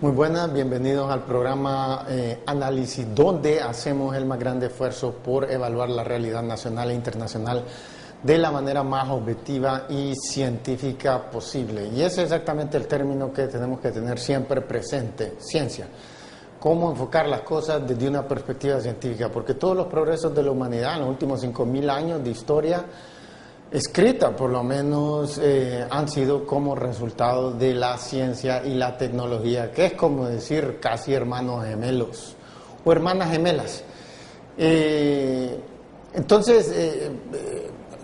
Muy buenas, bienvenidos al programa Análisis, donde hacemos el más grande esfuerzo por evaluar la realidad nacional e internacional de la manera más objetiva y científica posible. Y ese es exactamente el término que tenemos que tener siempre presente, ciencia. Cómo enfocar las cosas desde una perspectiva científica, porque todos los progresos de la humanidad en los últimos 5.000 años de historia escrita, por lo menos, han sido como resultado de la ciencia y la tecnología, que es como decir casi hermanos gemelos o hermanas gemelas. Entonces,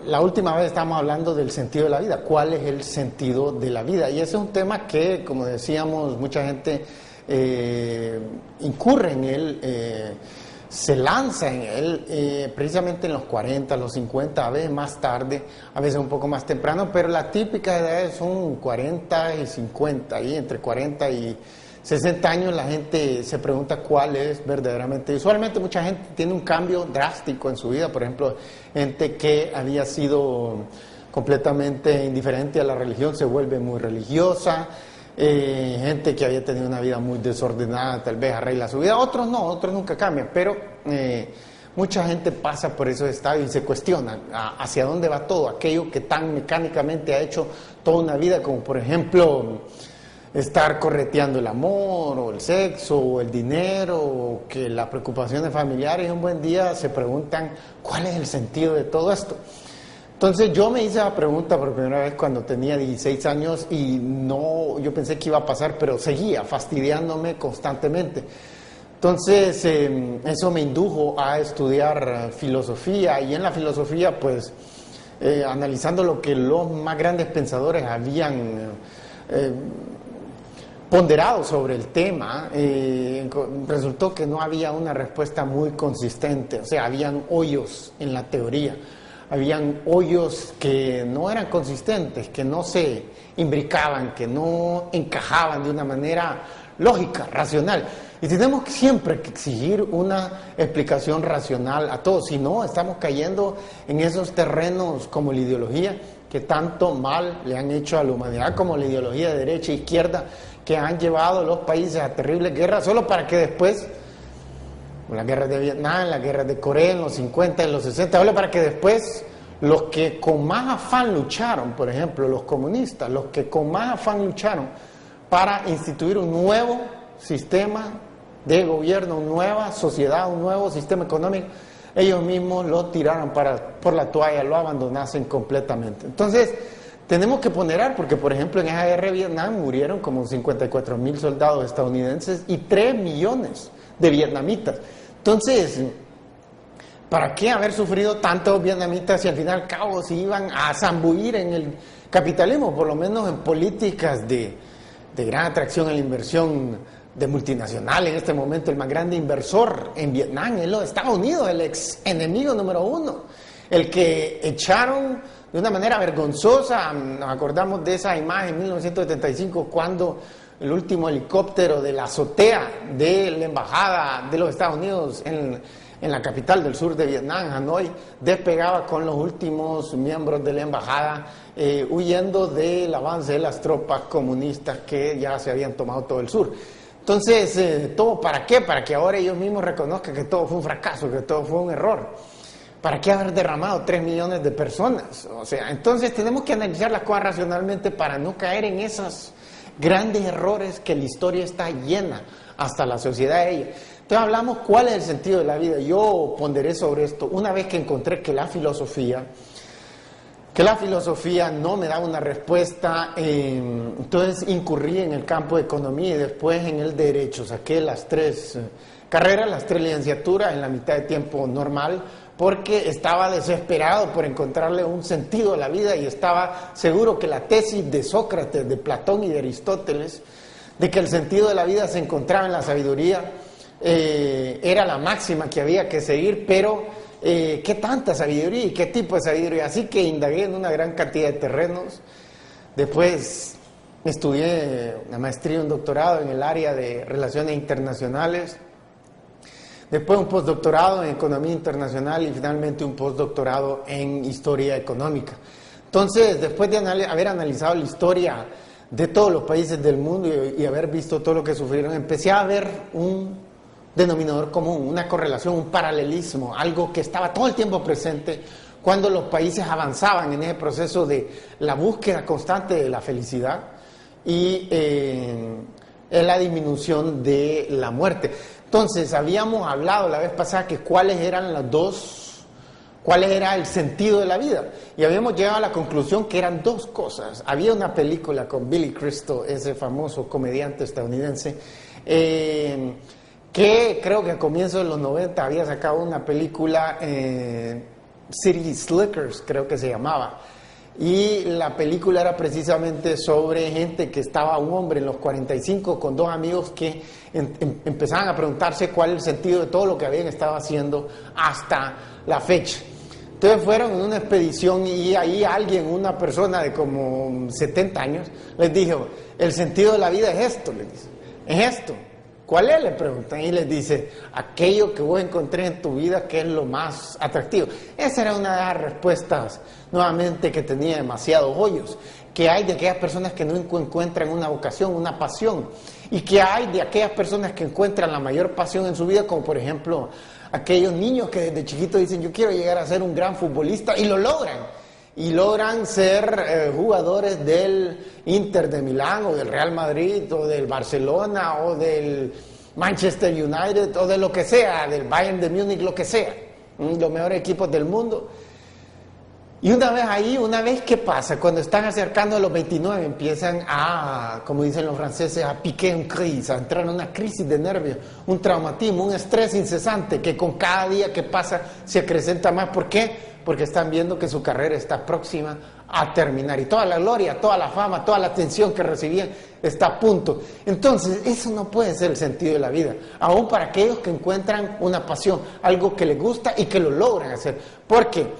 la última vez estábamos hablando del sentido de la vida. ¿Cuál es el sentido de la vida? Y ese es un tema que, como decíamos, mucha gente incurre en él, se lanza en él precisamente en los 40, los 50, a veces más tarde, a veces un poco más temprano, pero la típica edad son 40 y 50, y entre 40 y 60 años la gente se pregunta cuál es verdaderamente. Usualmente mucha gente tiene un cambio drástico en su vida, por ejemplo, gente que había sido completamente indiferente a la religión se vuelve muy religiosa. Gente que había tenido una vida muy desordenada tal vez arregla su vida, otros no, otros nunca cambian, pero mucha gente pasa por esos estadios y se cuestiona hacia dónde va todo aquello que tan mecánicamente ha hecho toda una vida, como por ejemplo estar correteando el amor o el sexo o el dinero, o que las preocupaciones familiares, y un buen día se preguntan cuál es el sentido de todo esto. Entonces yo me hice la pregunta por primera vez cuando tenía 16 años y no, yo pensé que iba a pasar, pero seguía fastidiándome constantemente. Entonces eso me indujo a estudiar filosofía, y en la filosofía pues analizando lo que los más grandes pensadores habían ponderado sobre el tema, resultó que no había una respuesta muy consistente, o sea, habían hoyos en la teoría. Habían hoyos que no eran consistentes, que no se imbricaban, que no encajaban de una manera lógica, racional. Y tenemos siempre que exigir una explicación racional a todo, si no estamos cayendo en esos terrenos como la ideología, que tanto mal le han hecho a la humanidad, como la ideología de derecha e izquierda, que han llevado a los países a terribles guerras, solo para que después, la guerra de Vietnam, la guerra de Corea en los 50, en los 60, solo para que después los que con más afán lucharon, por ejemplo, los comunistas, los que con más afán lucharon para instituir un nuevo sistema de gobierno, una nueva sociedad, un nuevo sistema económico, ellos mismos lo tiraron por la toalla, lo abandonasen completamente. Entonces, tenemos que ponderar, porque por ejemplo en esa guerra de Vietnam murieron como 54.000 soldados estadounidenses y 3 millones de vietnamitas. Entonces, ¿para qué haber sufrido tantos vietnamitas si al fin y al cabo se iban a zambullir en el capitalismo, por lo menos en políticas de gran atracción a la inversión de multinacionales? En este momento el más grande inversor en Vietnam es los Estados Unidos, el ex enemigo número uno, el que echaron de una manera vergonzosa. Nos acordamos de esa imagen en 1975 cuando el último helicóptero de la azotea de la embajada de los Estados Unidos en la capital del sur de Vietnam, Hanoi, despegaba con los últimos miembros de la embajada huyendo del avance de las tropas comunistas que ya se habían tomado todo el sur. Entonces, ¿todo para qué? Para que ahora ellos mismos reconozcan que todo fue un fracaso, que todo fue un error. ¿Para qué haber derramado 3 millones de personas? O sea, entonces tenemos que analizar las cosas racionalmente para no caer en esos grandes errores que la historia está llena, hasta la sociedad de ella. Entonces hablamos cuál es el sentido de la vida. Yo ponderé sobre esto una vez que encontré que la filosofía no me daba una respuesta, entonces incurrí en el campo de economía y después en el derecho. Saqué las 3 carreras, las 3 licenciaturas en la mitad de tiempo normal, porque estaba desesperado por encontrarle un sentido a la vida y estaba seguro que la tesis de Sócrates, de Platón y de Aristóteles, de que el sentido de la vida se encontraba en la sabiduría, era la máxima que había que seguir, pero ¿qué tanta sabiduría y qué tipo de sabiduría? Así que indagué en una gran cantidad de terrenos. Después estudié una maestría y un doctorado en el área de relaciones internacionales. Después un postdoctorado en economía internacional y finalmente un postdoctorado en historia económica. Entonces, después de haber analizado la historia de todos los países del mundo y haber visto todo lo que sufrieron, empecé a ver un denominador común, una correlación, un paralelismo, algo que estaba todo el tiempo presente cuando los países avanzaban en ese proceso de la búsqueda constante de la felicidad y en la disminución de la muerte. Entonces, habíamos hablado la vez pasada que cuáles era el sentido de la vida. Y habíamos llegado a la conclusión que eran dos cosas. Había una película con Billy Crystal, ese famoso comediante estadounidense, que creo que a comienzos de los 90 había sacado una película, City Slickers, creo que se llamaba. Y la película era precisamente sobre gente que estaba, un hombre en los 45 con dos amigos que empezaban a preguntarse cuál es el sentido de todo lo que habían estado haciendo hasta la fecha. Entonces fueron en una expedición y ahí alguien, una persona de como 70 años, les dijo, el sentido de la vida es esto, les dice, es esto. ¿Cuál es? Le preguntan y les dice, aquello que vos encontré en tu vida que es lo más atractivo. Esa era una de las respuestas, nuevamente, que tenía demasiados hoyos. Que hay de aquellas personas que no encuentran una vocación, una pasión. Y que hay de aquellas personas que encuentran la mayor pasión en su vida, como por ejemplo, aquellos niños que desde chiquitos dicen, yo quiero llegar a ser un gran futbolista, y lo logran. Y logran ser jugadores del Inter de Milán, o del Real Madrid, o del Barcelona, o del Manchester United, o de lo que sea, del Bayern de Múnich, lo que sea, los mejores equipos del mundo. Y una vez ¿qué pasa? Cuando están acercando a los 29, empiezan a, como dicen los franceses, a piquer une crise, a entrar en una crisis de nervios, un traumatismo, un estrés incesante, que con cada día que pasa se acrecenta más. ¿Por qué? Porque están viendo que su carrera está próxima a terminar y toda la gloria, toda la fama, toda la atención que recibían está a punto. Entonces, eso no puede ser el sentido de la vida, aún para aquellos que encuentran una pasión, algo que les gusta y que lo logran hacer. Porque,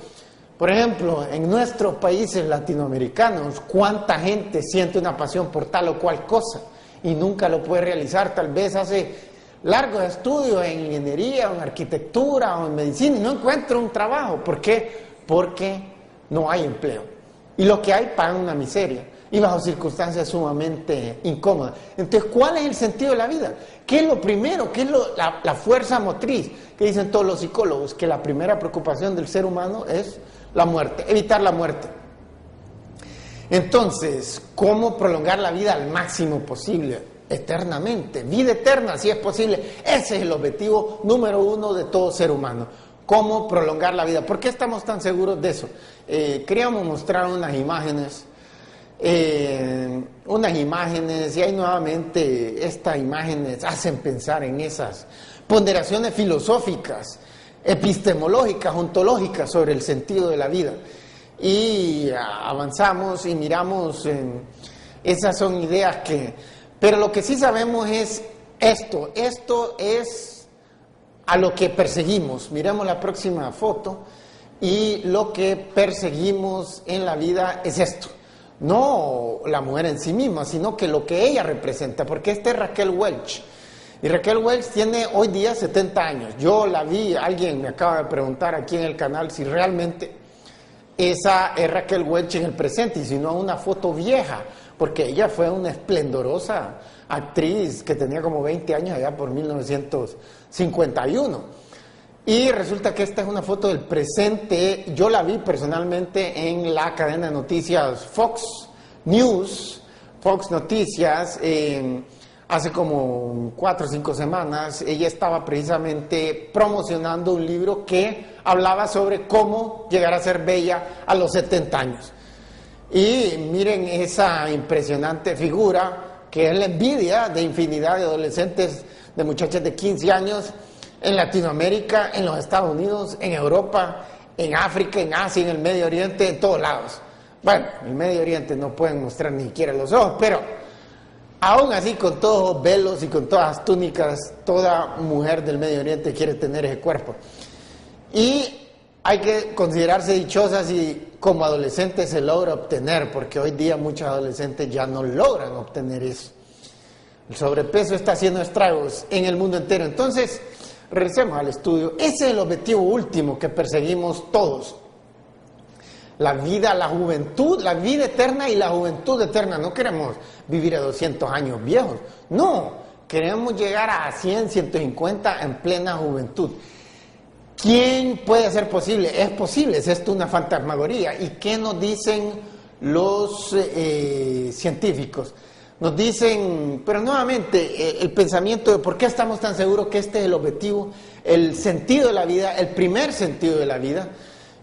por ejemplo, en nuestros países latinoamericanos, ¿cuánta gente siente una pasión por tal o cual cosa y nunca lo puede realizar? Tal vez hace largos estudios en ingeniería, o en arquitectura, o en medicina, y no encuentro un trabajo. ¿Por qué? Porque no hay empleo. Y lo que hay pagan una miseria, y bajo circunstancias sumamente incómodas. Entonces, ¿cuál es el sentido de la vida? ¿Qué es lo primero? ¿Qué es la fuerza motriz? Que dicen todos los psicólogos, que la primera preocupación del ser humano es la muerte, evitar la muerte. Entonces, ¿cómo prolongar la vida al máximo posible? Eternamente, vida eterna si es posible. Ese es el objetivo número uno de todo ser humano. ¿Cómo prolongar la vida? ¿Por qué estamos tan seguros de eso? Queríamos mostrar unas imágenes y ahí nuevamente estas imágenes hacen pensar en esas ponderaciones filosóficas, epistemológicas, ontológicas sobre el sentido de la vida. Y avanzamos y miramos, esas son ideas pero lo que sí sabemos es esto es a lo que perseguimos. Miremos la próxima foto y lo que perseguimos en la vida es esto. No la mujer en sí misma, sino que lo que ella representa, porque esta es Raquel Welch. Y Raquel Welch tiene hoy día 70 años. Yo la vi, alguien me acaba de preguntar aquí en el canal si realmente esa es Raquel Welch en el presente y si no una foto vieja, porque ella fue una esplendorosa actriz que tenía como 20 años allá por 1951. Y resulta que esta es una foto del presente. Yo la vi personalmente en la cadena de noticias Fox News, Fox Noticias, hace como 4 o 5 semanas. Ella estaba precisamente promocionando un libro que hablaba sobre cómo llegar a ser bella a los 70 años. Y miren esa impresionante figura que es la envidia de infinidad de adolescentes, de muchachas de 15 años en Latinoamérica, en los Estados Unidos, en Europa, en África, en Asia, en el Medio Oriente, en todos lados. Bueno, en el Medio Oriente no pueden mostrar ni siquiera los ojos, pero aún así, con todos los velos y con todas las túnicas, toda mujer del Medio Oriente quiere tener ese cuerpo. Y hay que considerarse dichosas y como adolescentes se logra obtener, porque hoy día muchos adolescentes ya no logran obtener eso. El sobrepeso está haciendo estragos en el mundo entero. Entonces, regresemos al estudio. Ese es el objetivo último que perseguimos todos. la vida, la juventud, la vida eterna y la juventud eterna. No queremos vivir a 200 años viejos, no, queremos llegar a 100, 150 en plena juventud. ¿Quién puede ser posible? Es posible, es esto una fantasmagoría. ¿Y qué nos dicen los científicos? Nos dicen, pero nuevamente, el pensamiento de por qué estamos tan seguros que este es el objetivo, el sentido de la vida, el primer sentido de la vida.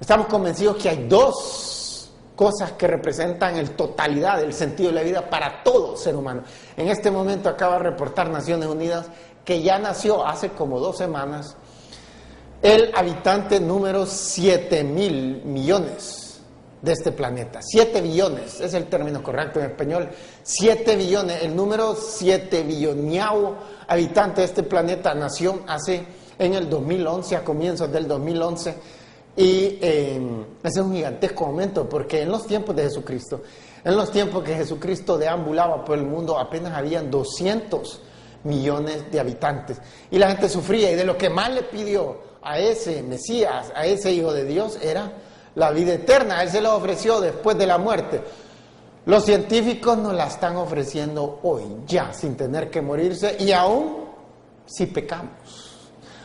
Estamos convencidos que hay dos cosas que representan el totalidad del sentido de la vida para todo ser humano. En este momento acaba de reportar Naciones Unidas que ya nació hace como 2 semanas el habitante número 7.000 millones de este planeta. 7 billones, es el término correcto en español. 7 billones, el número 7 billoneavo habitante de este planeta nació en el 2011, a comienzos del 2011. Y ese es un gigantesco aumento, porque en los tiempos de Jesucristo, en los tiempos que Jesucristo deambulaba por el mundo, apenas habían 200 millones de habitantes. Y la gente sufría, y de lo que más le pidió a ese Mesías, a ese Hijo de Dios, era la vida eterna. Él se la ofreció después de la muerte. Los científicos nos la están ofreciendo hoy, ya, sin tener que morirse, y aún si pecamos.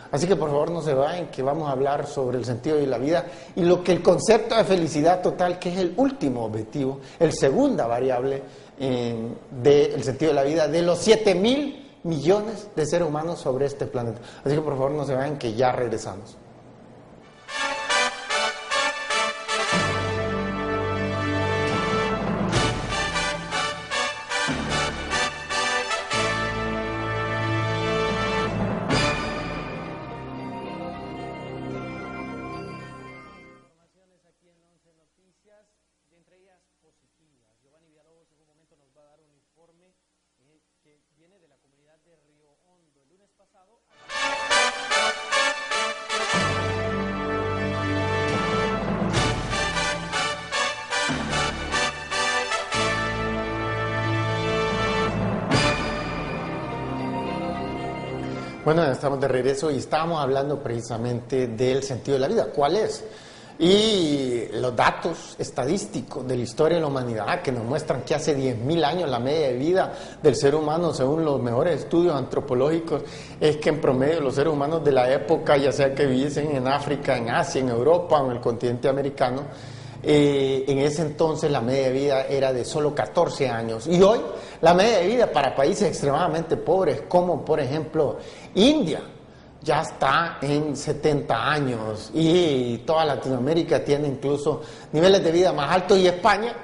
Así que por favor no se vayan, que vamos a hablar sobre el sentido de la vida y lo que el concepto de felicidad total, que es el último objetivo, el segunda variable del sentido de la vida de los 7.000 millones de seres humanos sobre este planeta. Así que por favor no se vayan, que ya regresamos. Bueno, estamos de regreso y estábamos hablando precisamente del sentido de la vida. ¿Cuál es? Y los datos estadísticos de la historia de la humanidad que nos muestran que hace 10.000 años la media de vida del ser humano, según los mejores estudios antropológicos, es que en promedio los seres humanos de la época, ya sea que viviesen en África, en Asia, en Europa o en el continente americano, en ese entonces la media de vida era de solo 14 años. Y hoy la media de vida para países extremadamente pobres, como por ejemplo India, ya está en 70 años. Y toda Latinoamérica tiene incluso niveles de vida más altos. Y España,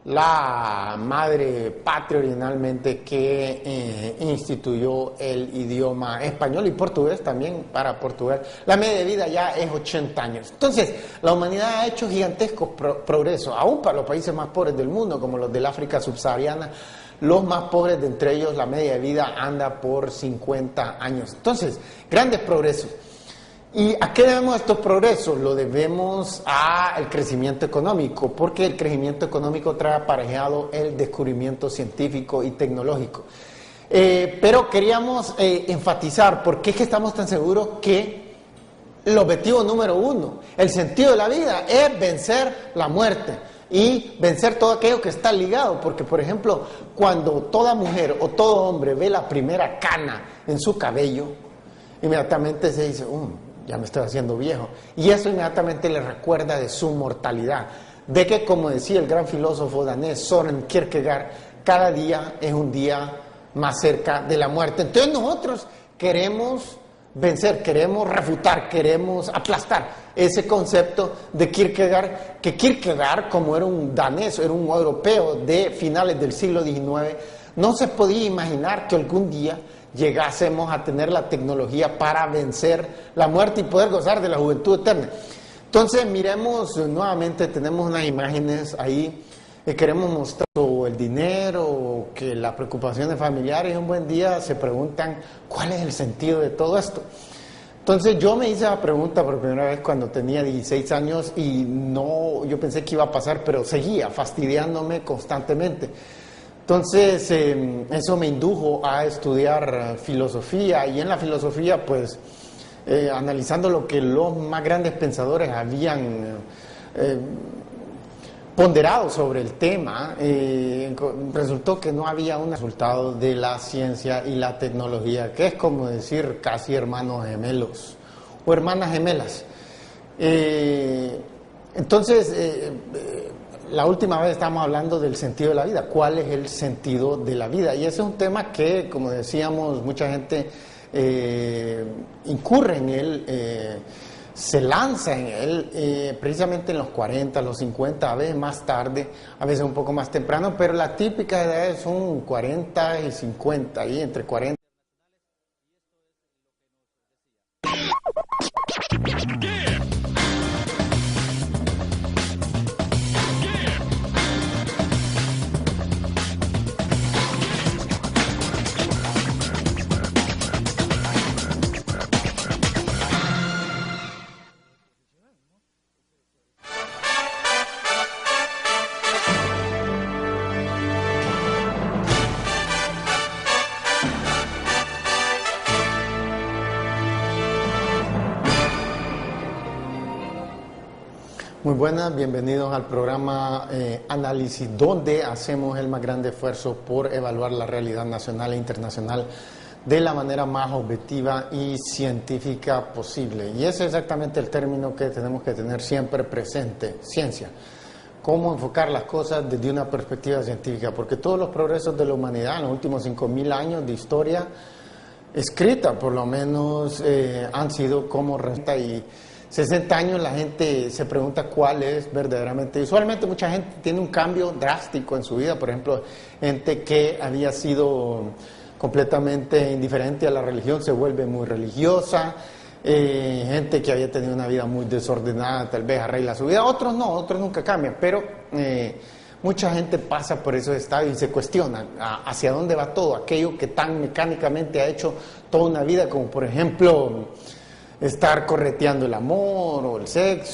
la madre patria originalmente que instituyó el idioma español y portugués también para Portugal, la media de vida ya es 80 años. Entonces, la humanidad ha hecho gigantescos progresos, aún para los países más pobres del mundo, como los del África subsahariana. Los más pobres de entre ellos, la media de vida anda por 50 años. Entonces, grandes progresos. ¿Y a qué debemos estos progresos? Lo debemos al crecimiento económico, porque el crecimiento económico trae aparejado el descubrimiento científico y tecnológico. Pero queríamos enfatizar por qué es que estamos tan seguros que el objetivo número 1, el sentido de la vida, es vencer la muerte y vencer todo aquello que está ligado. Porque, por ejemplo, cuando toda mujer o todo hombre ve la primera cana en su cabello, inmediatamente se dice, ya me estoy haciendo viejo. Y eso inmediatamente le recuerda de su mortalidad. De que, como decía el gran filósofo danés Søren Kierkegaard, cada día es un día más cerca de la muerte. Entonces nosotros queremos vencer, queremos refutar, queremos aplastar ese concepto de Kierkegaard, que Kierkegaard, como era un danés, era un europeo de finales del siglo XIX, no se podía imaginar que algún día llegásemos a tener la tecnología para vencer la muerte y poder gozar de la juventud eterna. Entonces, miremos nuevamente, tenemos unas imágenes ahí, queremos mostrar el dinero, que las preocupaciones familiares, un buen día se preguntan, ¿cuál es el sentido de todo esto? Entonces, yo me hice la pregunta por primera vez cuando tenía 16 años y no, yo pensé que iba a pasar, pero seguía fastidiándome constantemente. Entonces, eso me indujo a estudiar filosofía, y en la filosofía, pues, analizando lo que los más grandes pensadores habían ponderado sobre el tema, resultó que no había un resultado de la ciencia y la tecnología, que es como decir casi hermanos gemelos o hermanas gemelas. Entonces, la última vez estábamos hablando del sentido de la vida. ¿Cuál es el sentido de la vida? Y ese es un tema que, como decíamos, mucha gente incurre en él, se lanza en él, precisamente en los 40, los 50, a veces más tarde, a veces un poco más temprano, pero la típica edad son 40 y 50, y entre 40. Muy buenas, bienvenidos al programa Análisis, donde hacemos el más grande esfuerzo por evaluar la realidad nacional e internacional de la manera más objetiva y científica posible. Y ese es exactamente el término que tenemos que tener siempre presente: ciencia. Cómo enfocar las cosas desde una perspectiva científica, porque todos los progresos de la humanidad en los últimos 5.000 años de historia escrita, por lo menos, han sido como renta. Y 60 años la gente se pregunta cuál es verdaderamente. Usualmente mucha gente tiene un cambio drástico en su vida. Por ejemplo, gente que había sido completamente indiferente a la religión se vuelve muy religiosa. Gente que había tenido una vida muy desordenada tal vez arregla su vida. Otros no, otros nunca cambian. Pero mucha gente pasa por esos estadios y se cuestiona hacia dónde va todo aquello que tan mecánicamente ha hecho toda una vida, como por ejemplo estar correteando el amor o el sexo.